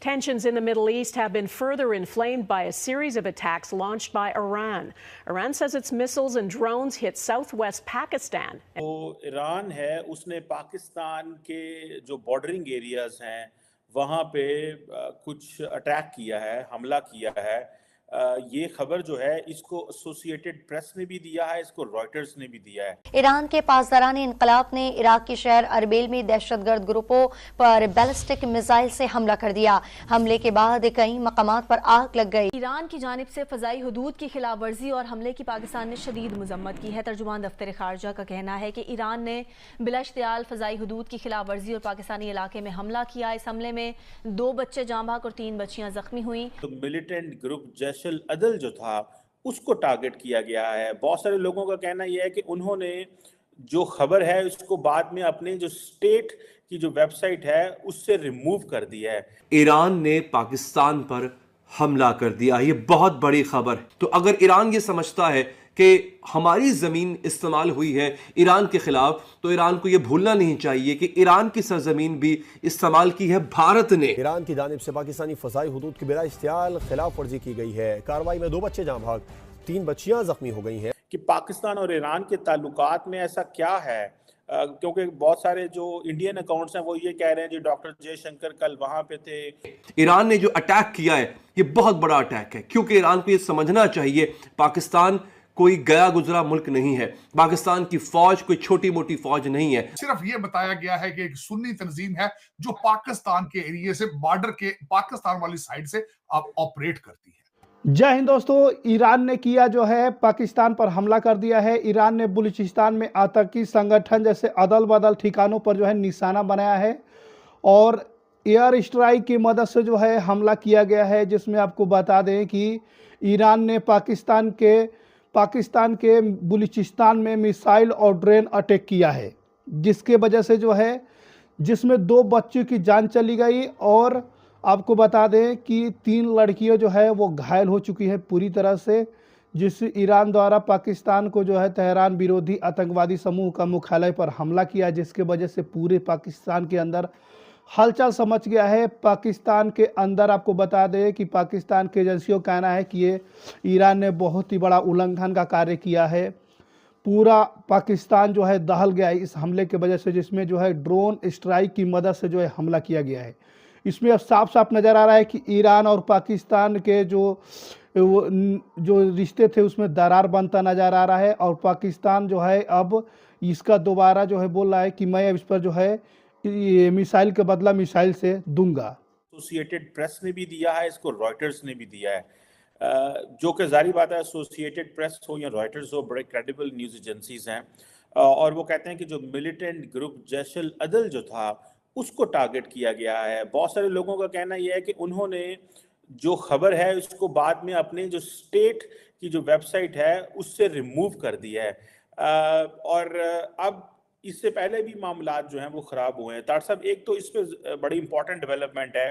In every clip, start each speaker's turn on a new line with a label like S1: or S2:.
S1: Tensions in the Middle East have been further inflamed by a series of attacks launched by Iran. Iran says its missiles and drones hit southwest Pakistan.
S2: तो Iran है उसने पाकिस्तान के जो bordering areas हैं वहाँ पे कुछ attack किया है, हमला किया है। ये खबर जो है इसको एसोसिएटेड प्रेस ने भी दिया है, इसको रॉयटर्स ने भी दिया है।
S3: ईरान के पासदारान इनकलाब ने इराक के शहर अरबिल में दहशतगर्द ग्रुपों पर बैलिस्टिक मिसाइल से हमला कर दिया। हमले के बाद कई मकामात पर आग लग गई।
S4: ईरान की जानिब से फ़ज़ाई हुदूद की खिलाफ वर्जी और हमले की पाकिस्तान ने शदीद मजम्मत की है। तर्जुमान दफ्तर खारजा का कहना है कि ईरान ने बिलाश्तियाल फ़ज़ाई हुदूद की खिलाफ वर्जी और पाकिस्तानी इलाके में हमला किया। इस हमले में 2 बच्चे जाँ बहक और 3 बच्चियां जख्मी हुई।
S2: तो मिलिटेंट ग्रुप जैश अदल जो था उसको टारगेट किया गया है। बहुत सारे लोगों का कहना यह है कि उन्होंने जो खबर है उसको बाद में अपने जो स्टेट की जो वेबसाइट है उससे रिमूव कर दिया है।
S5: ईरान ने पाकिस्तान पर हमला कर दिया, ये बहुत बड़ी खबर है। तो अगर ईरान ये समझता है कि हमारी ज़मीन इस्तेमाल हुई है ईरान के खिलाफ, तो ईरान को यह भूलना नहीं चाहिए कि ईरान की सरजमीन भी इस्तेमाल की है भारत ने।
S6: ईरान की जानिब से पाकिस्तानी फ़ज़ाई हुदूद की बिला इख्तियार खिलाफ वर्जी की गई है। कार्रवाई में 2 बच्चे जाँ बहक, 3 बच्चियां जख्मी हो गई हैं।
S2: कि पाकिस्तान और ईरान के ताल्लुकात में ऐसा क्या है, क्योंकि बहुत सारे जो इंडियन अकाउंट्स हैं वो ये कह रहे हैं जी डॉक्टर जयशंकर कल वहां पे थे।
S5: ईरान ने जो अटैक किया है ये बहुत बड़ा अटैक है, क्योंकि ईरान को ये समझना चाहिए पाकिस्तान कोई गया गुजरा मुल्क नहीं है। पाकिस्तान की फौज कोई छोटी मोटी फौज नहीं है।
S7: सिर्फ ये बताया गया है कि एक सुन्नी तंजीम है जो पाकिस्तान के एरिया से, बॉर्डर के पाकिस्तान वाली साइड से ऑपरेट करती है।
S8: जय हिंद दोस्तों, ईरान ने किया जो है पाकिस्तान पर हमला कर दिया है। ईरान ने बलूचिस्तान में आतंकी संगठन जैसे अदल बदल ठिकानों पर जो है निशाना बनाया है और एयर स्ट्राइक की मदद से जो है हमला किया गया है, जिसमें आपको बता दें कि ईरान ने पाकिस्तान के बलूचिस्तान में मिसाइल और ड्रोन अटैक किया है, जिसके वजह से जो है जिसमें 2 बच्चों की जान चली गई और आपको बता दें कि 3 लड़कियां जो है वो घायल हो चुकी हैं पूरी तरह से, जिस ईरान द्वारा पाकिस्तान को जो है तेहरान विरोधी आतंकवादी समूह का मुख्यालय पर हमला किया, जिसके वजह से पूरे पाकिस्तान के अंदर हलचल समझ गया है। पाकिस्तान के अंदर आपको बता दें कि पाकिस्तान की एजेंसियों का कहना है कि ये ईरान ने बहुत ही बड़ा उल्लंघन का कार्य किया है। पूरा पाकिस्तान जो है दहल गया है इस हमले की वजह से, जिसमें जो है ड्रोन स्ट्राइक की मदद से जो है हमला किया गया है। इसमें अब साफ साफ नज़र आ रहा है कि ईरान और पाकिस्तान के जो रिश्ते थे उसमें दरार बनता नज़र आ रहा है और पाकिस्तान जो है अब इसका दोबारा जो है बोल रहा है कि मैं अब इस पर जो है ये मिसाइल के बदला मिसाइल से दूंगा।
S2: एसोसिएटेड प्रेस ने भी दिया है, इसको रॉयटर्स ने भी दिया है, जो कि जारी बात है एसोसिएटेड प्रेस हो या रॉयटर्स हो, बड़े क्रेडिबल न्यूज़ एजेंसीज हैं। और वो कहते हैं कि जो मिलिटेंट ग्रुप जैश अदल जो था उसको टारगेट किया गया है। बहुत सारे लोगों का कहना यह है कि उन्होंने जो खबर है उसको बाद में अपने जो स्टेट की जो वेबसाइट है उससे रिमूव कर दिया है। और अब इससे पहले भी मामलात जो हैं वो ख़राब हुए हैं। तार साहब, एक तो इस पर बड़ी इंपॉर्टेंट डेवलपमेंट है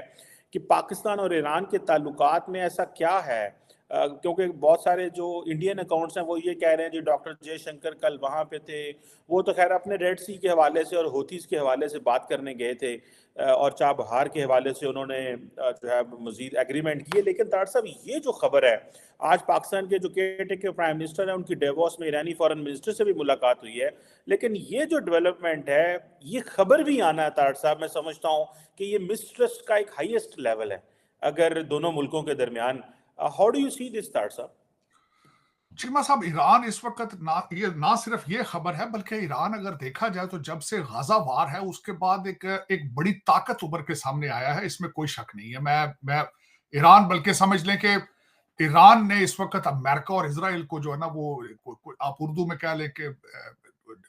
S2: कि पाकिस्तान और ईरान के ताल्लुकात में ऐसा क्या है, क्योंकि बहुत सारे जो इंडियन अकाउंट्स हैं वो ये कह रहे हैं जी डॉक्टर जयशंकर कल वहाँ पे थे। वो तो खैर अपने रेड सी के हवाले से और होतीज़ के हवाले से बात करने गए थे और चाबहार के हवाले से उन्होंने जो है मज़ीद एग्रीमेंट किए। लेकिन तार साहब, ये जो खबर है, आज पाकिस्तान के जो केयरटेकर प्राइम मिनिस्टर हैं उनकी डेवोस में ईरानी फॉरेन मिनिस्टर से भी मुलाकात हुई है। लेकिन ये जो डेवलपमेंट है, ये खबर भी आना है तार साहब, मैं समझता हूँ कि ये मिसट्रस्ट का एक हाईएस्ट लेवल है अगर दोनों मुल्कों के दरमियान। How do you see this तार साहब?
S7: चिल्मा साहब, ईरान इस वक्त ना सिर्फ ये खबर है, बल्कि ईरान अगर देखा जाए तो जब से गाजा वार है उसके बाद एक बड़ी ताकत उभर के सामने आया है, इसमें कोई शक नहीं है। मैं ईरान, बल्कि समझ लें कि ईरान ने इस वक्त अमेरिका और इजराइल को जो है ना वो आप उर्दू में कह लें कि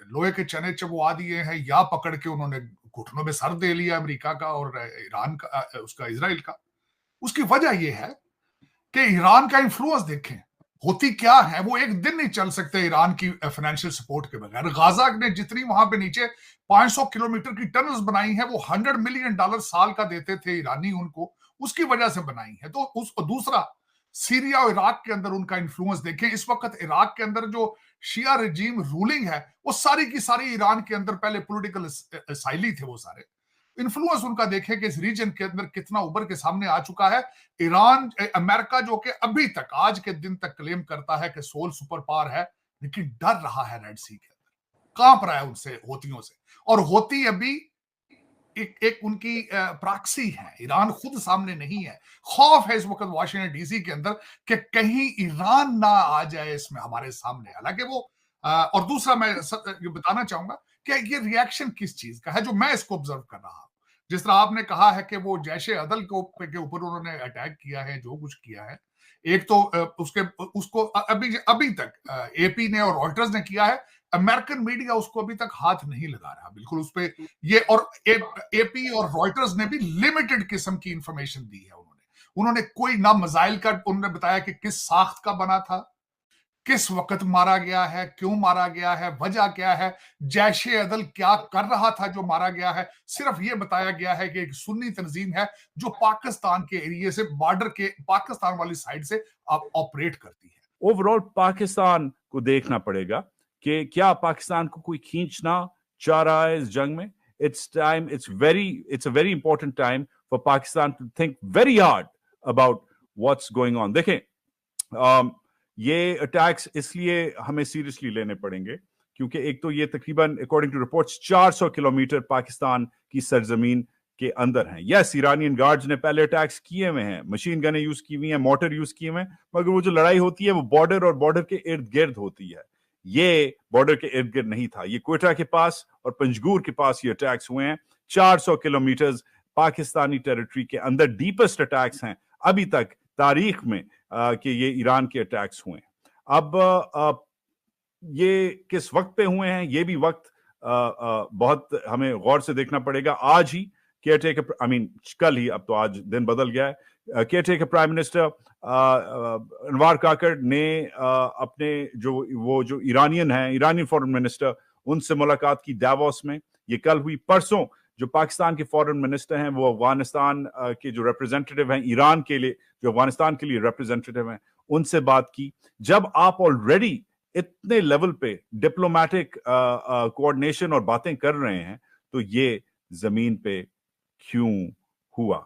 S7: लोहे के चने चबवा दिए हैं, या पकड़ के उन्होंने घुटनों में सर दे लिया अमेरिका का और ईरान का, उसका इजराइल का। उसकी वजह यह है कि ईरान का इन्फ्लुएंस देखें होती क्या है। वो एक दिन नहीं चल सकते ईरान की फाइनेंशियल सपोर्ट के बगैर। गाजा ने जितनी वहां पे नीचे 500 किलोमीटर की टनल्स बनाई है, वो $100 मिलियन साल का देते थे ईरानी उनको, उसकी वजह से बनाई है। तो दूसरा, सीरिया और इराक के अंदर उनका इन्फ्लुएंस देखें। इस वक्त इराक के अंदर जो शिया रजीम रूलिंग है वो सारी की सारी ईरान के अंदर पहले पॉलिटिकल असाइली थे वो सारे। इन्फ्लुएंस उनका देखें कि इस रीजन के अंदर कितना उभर के सामने आ चुका है। ईरान, अमेरिका जो कि अभी तक आज के दिन तक क्लेम करता है कि सोल सुपर पावर है, लेकिन डर रहा है रेड सी के अंदर, कांप रहा है उनसे, होतियों से। और होती अभी एक उनकी प्रॉक्सी है, ईरान खुद सामने नहीं है। खौफ है इस वक्त वाशिंगटन डीसी के अंदर कि कहीं ईरान ना आ जाए इसमें हमारे सामने। हालांकि वो और दूसरा मैं ये बताना चाहूंगा कि ये रिएक्शन किस चीज का है जो मैं इसको ऑब्जर्व कर रहा हूं। जिस तरह आपने कहा है कि वो जैश ए अदल के ऊपर उन्होंने अटैक किया है, जो कुछ किया है, एक तो उसको अभी तक एपी ने और रॉयटर्स ने किया है, अमेरिकन मीडिया उसको अभी तक हाथ नहीं लगा रहा बिल्कुल उस पे। ये और एपी और रॉयटर्स ने भी लिमिटेड किस्म की इंफॉर्मेशन दी है। उन्होंने कोई ना मिसाइल का उन्होंने बताया कि किस साख्त का बना था, किस वक्त मारा गया है, क्यों मारा गया है, वजह क्या है, जैशे अदल क्या कर रहा था जो मारा गया है। सिर्फ ये बताया गया है कि एक सुन्नी तंजीम है जो पाकिस्तान के एरिया से, बॉर्डर के पाकिस्तान वाली साइड से ऑपरेट करती है।
S9: ओवरऑल पाकिस्तान को देखना पड़ेगा कि क्या पाकिस्तान को कोई खींचना चाह रहा है इस जंग में। it's a very important time for Pakistan to think very hard about what's going on. देखें, ये अटैक्स इसलिए हमें सीरियसली लेने पड़ेंगे क्योंकि एक तो ये तकरीबन according to reports 400 kilometre Pakistan की सरजमीन के अंदर हैं। यस, ईरानियन गार्ड्स ने पहले अटैक्स किए हुए हैं, मशीन गनें यूज की हुई हैं, मोटर यूज किए हुए हैं, मगर वो जो लड़ाई होती है वो बॉर्डर और बॉर्डर के इर्द गिर्द होती है। ये बॉर्डर के इर्द गिर्द नहीं था, ये क्वेटा के पास और पंजगूर के पास ये अटैक्स हुए हैं। 400 किलोमीटर पाकिस्तानी टेरिटरी के अंदर डीपेस्ट अटैक्स हैं अभी तक तारीख में कि ये ईरान के अटैक्स हुए हैं। अब ये किस वक्त पे हुए हैं, ये भी वक्त बहुत हमें गौर से देखना पड़ेगा। आज ही केयरटेकर, कल ही, अब तो आज दिन बदल गया है, केयरटेकर प्राइम मिनिस्टर अनवार काकड़ ने अपने जो ईरानियन फॉरेन मिनिस्टर, उनसे मुलाकात की दावोस में। ये कल हुई। परसों जो पाकिस्तान के फॉरेन मिनिस्टर हैं वो अफगानिस्तान के जो रिप्रेजेंटेटिव हैं ईरान के लिए, जो अफगानिस्तान के लिए रिप्रेजेंटेटिव हैं, उनसे बात की। जब आप ऑलरेडी इतने लेवल पे डिप्लोमेटिक कोऑर्डिनेशन और बातें कर रहे हैं तो ये जमीन पे क्यों हुआ?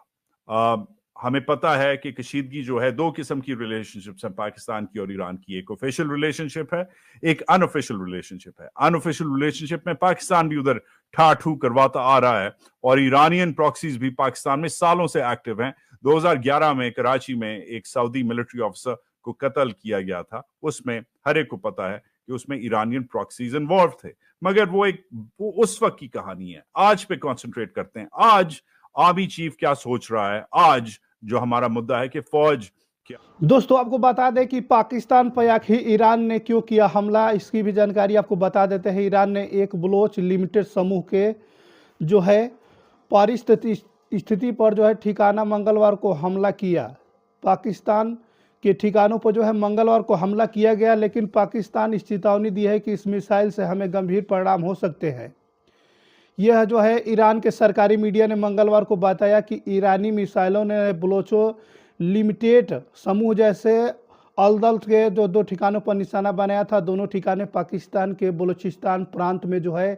S9: हमें पता है कि कशीदगी जो है, दो किस्म की रिलेशनशिप्स हैं पाकिस्तान की और ईरान की। एक ऑफिशियल रिलेशनशिप है, एक अनऑफिशियल रिलेशनशिप है। अनऑफिशियल रिलेशनशिप में पाकिस्तान भी उधर ठाठू करवाता आ रहा है और ईरानियन प्रॉक्सीज भी पाकिस्तान में सालों से एक्टिव हैं। 2011 में कराची में एक सऊदी मिलिट्री ऑफिसर को कत्ल किया गया था। उसमें हर एक को पता है कि उसमें ईरानियन प्रॉक्सीज इन्वॉल्व थे, मगर वो उस वक्त की कहानी है। आज पे कंसंट्रेट करते हैं। आज आर्मी चीफ क्या सोच रहा है, आज जो हमारा मुद्दा है कि फौज क्या।
S8: दोस्तों, आपको बता दें कि पाकिस्तान पर आखिर ईरान ने क्यों किया हमला, इसकी भी जानकारी आपको बता देते हैं। ईरान ने एक बलोच लिमिटेड समूह के जो है परिस्थिति पर जो है ठिकाना मंगलवार को हमला किया। पाकिस्तान के ठिकानों पर जो है मंगलवार को हमला किया गया, लेकिन पाकिस्तान इस चेतावनी दी है कि इस मिसाइल से हमें गंभीर परिणाम हो सकते हैं। यह जो है ईरान के सरकारी मीडिया ने मंगलवार को बताया कि ईरानी मिसाइलों ने बलोचो लिमिटेड समूह जैसे अलदल के जो 2 ठिकानों पर निशाना बनाया था। दोनों ठिकाने पाकिस्तान के बलूचिस्तान प्रांत में जो है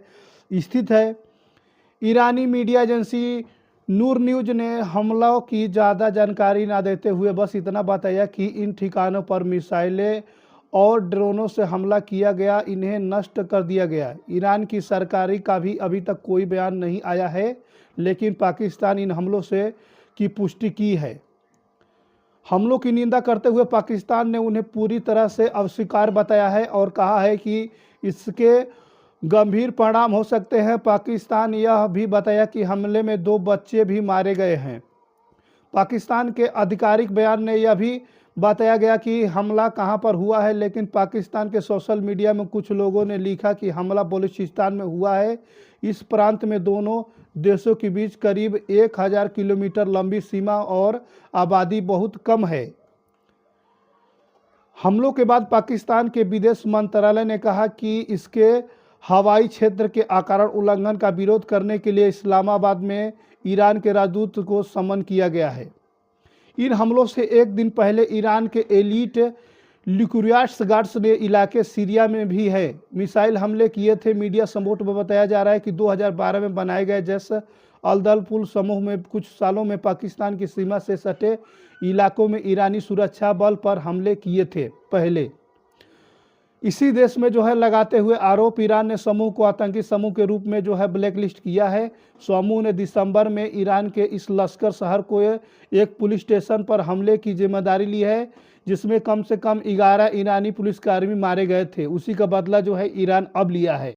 S8: स्थित है। ईरानी मीडिया एजेंसी नूर न्यूज ने हमलों की ज़्यादा जानकारी ना देते हुए बस इतना बताया कि इन ठिकानों पर मिसाइलें और ड्रोनों से हमला किया गया, इन्हें नष्ट कर दिया गया। ईरान की सरकारी का भी अभी तक कोई बयान नहीं आया है, लेकिन पाकिस्तान इन हमलों से की पुष्टि की है। हमलों की निंदा करते हुए पाकिस्तान ने उन्हें पूरी तरह से अस्वीकार बताया है और कहा है कि इसके गंभीर परिणाम हो सकते हैं। पाकिस्तान यह भी बताया कि हमले में 2 बच्चे भी मारे गए हैं। पाकिस्तान के आधिकारिक बयान में यह भी बताया गया कि हमला कहां पर हुआ है, लेकिन पाकिस्तान के सोशल मीडिया में कुछ लोगों ने लिखा कि हमला बलूचिस्तान में हुआ है। इस प्रांत में दोनों देशों के बीच करीब 1000 किलोमीटर लंबी सीमा और आबादी बहुत कम है। हमलों के बाद पाकिस्तान के विदेश मंत्रालय ने कहा कि इसके हवाई क्षेत्र के अकारण उल्लंघन का विरोध करने के लिए इस्लामाबाद में ईरान के राजदूत को समन किया गया है। इन हमलों से एक दिन पहले ईरान के एलीट लिकुरियाट्स गार्ड्स ने इलाके सीरिया में भी है मिसाइल हमले किए थे। मीडिया संबोट में बताया जा रहा है कि 2012 में बनाए गए जैश अल-दल पुल समूह में कुछ सालों में पाकिस्तान की सीमा से सटे इलाकों में ईरानी सुरक्षा बल पर हमले किए थे। पहले इसी देश में जो है लगाते हुए आरोप ईरान ने समूह को आतंकी समूह के रूप में जो है ब्लैकलिस्ट किया है। समूह ने दिसंबर में ईरान के इस लश्कर शहर को एक पुलिस स्टेशन पर हमले की जिम्मेदारी ली है, जिसमें कम से कम 11 ईरानी पुलिसकर्मी मारे गए थे। उसी का बदला जो है ईरान अब लिया है।